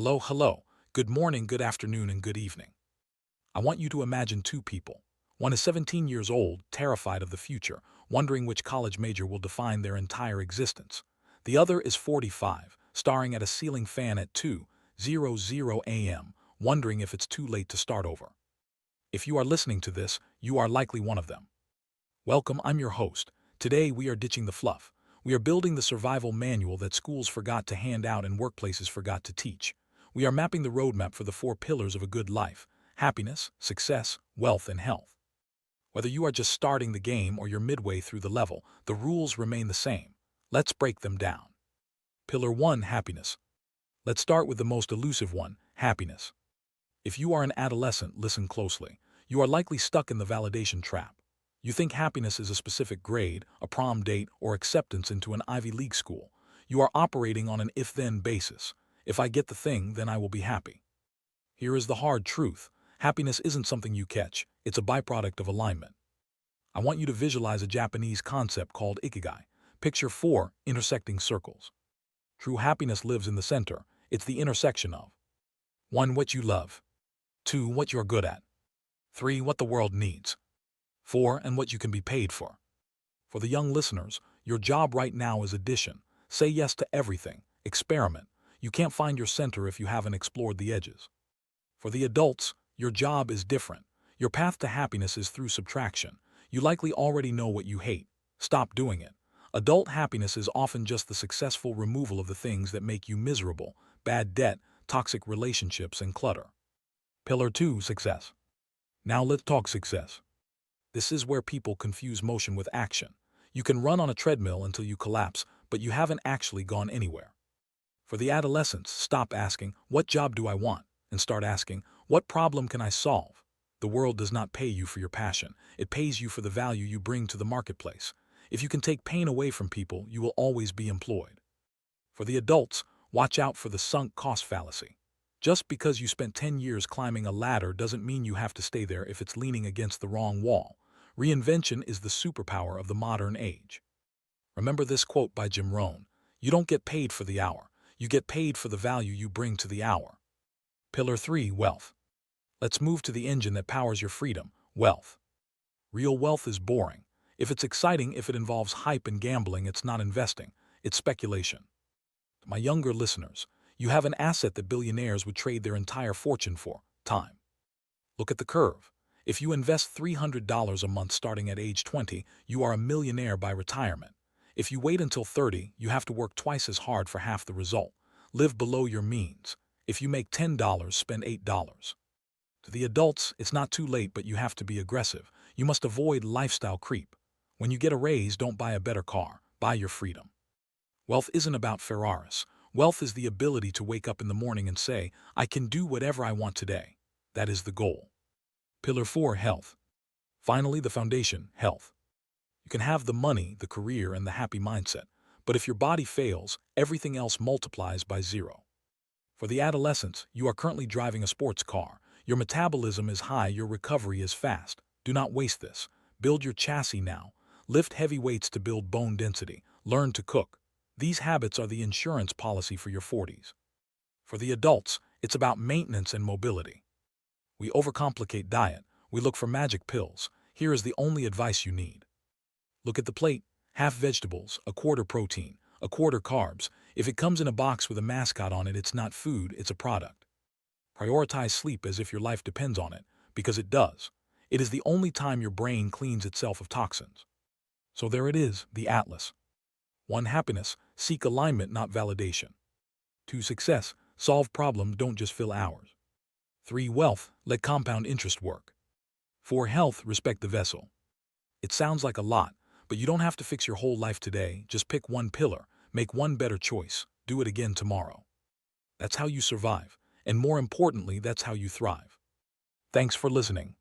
Hello, hello. Good morning, good afternoon, and good evening. I want you to imagine two people. One is 17 years old, terrified of the future, wondering which college major will define their entire existence. The other is 45, staring at a ceiling fan at 2:00 a.m., wondering if it's too late to start over. If you are listening to this, you are likely one of them. Welcome, I'm your host. Today we are ditching the fluff. We are building the survival manual that schools forgot to hand out and workplaces forgot to teach. We are mapping the roadmap for the four pillars of a good life: happiness, success, wealth, and health. Whether you are just starting the game or you're midway through the level, the rules remain the same. Let's break them down. Pillar 1: Happiness. Let's start with the most elusive one: happiness. If you are an adolescent, listen closely. You are likely stuck in the validation trap. You think happiness is a specific grade, a prom date, or acceptance into an Ivy League school. You are operating on an if-then basis. If I get the thing, then I will be happy. Here is the hard truth. Happiness isn't something you catch. It's a byproduct of alignment. I want you to visualize a Japanese concept called ikigai. Picture four intersecting circles. True happiness lives in the center. It's the intersection of 1. What you love. 2. What you're good at. 3. What the world needs. 4. And what you can be paid for. For the young listeners, your job right now is addition. Say yes to everything. Experiment. You can't find your center if you haven't explored the edges. For the adults, your job is different. Your path to happiness is through subtraction. You likely already know what you hate. Stop doing it. Adult happiness is often just the successful removal of the things that make you miserable: bad debt, toxic relationships, and clutter. Pillar 2: Success. Now let's talk success. This is where people confuse motion with action. You can run on a treadmill until you collapse, but you haven't actually gone anywhere. For the adolescents, stop asking, "What job do I want?" and start asking, "What problem can I solve?" The world does not pay you for your passion. It pays you for the value you bring to the marketplace. If you can take pain away from people, you will always be employed. For the adults, watch out for the sunk cost fallacy. Just because you spent 10 years climbing a ladder doesn't mean you have to stay there if it's leaning against the wrong wall. Reinvention is the superpower of the modern age. Remember this quote by Jim Rohn: "You don't get paid for the hour. You get paid for the value you bring to the hour." Pillar 3: Wealth. Let's move to the engine that powers your freedom: wealth. Real wealth is boring. If it's exciting, if it involves hype and gambling, it's not investing, it's speculation. To my younger listeners, you have an asset that billionaires would trade their entire fortune for: time. Look at the curve. If you invest $300 a month starting at age 20, you are a millionaire by retirement. If you wait until 30, you have to work twice as hard for half the result. Live below your means. If you make $10, spend $8. To the adults, it's not too late, but you have to be aggressive. You must avoid lifestyle creep. When you get a raise, don't buy a better car. Buy your freedom. Wealth isn't about Ferraris. Wealth is the ability to wake up in the morning and say, "I can do whatever I want today." That is the goal. Pillar 4: Health. Finally, the foundation: health. You can have the money, the career, and the happy mindset, but if your body fails, everything else multiplies by zero. For the adolescents, you are currently driving a sports car. Your metabolism is high, your recovery is fast. Do not waste this. Build your chassis now. Lift heavy weights to build bone density. Learn to cook. These habits are the insurance policy for your 40s. For the adults, it's about maintenance and mobility. We overcomplicate diet. We look for magic pills. Here is the only advice you need. Look at the plate: half vegetables, a quarter protein, a quarter carbs. If it comes in a box with a mascot on it, it's not food, it's a product. Prioritize sleep as if your life depends on it, because it does. It is the only time your brain cleans itself of toxins. So there it is, the atlas. 1. Happiness: seek alignment, not validation. 2. Success: solve problems, don't just fill hours. 3. Wealth: let compound interest work. 4. Health: respect the vessel. It sounds like a lot, but you don't have to fix your whole life today. Just pick one pillar, make one better choice, do it again tomorrow. That's how you survive, and more importantly, that's how you thrive. Thanks for listening.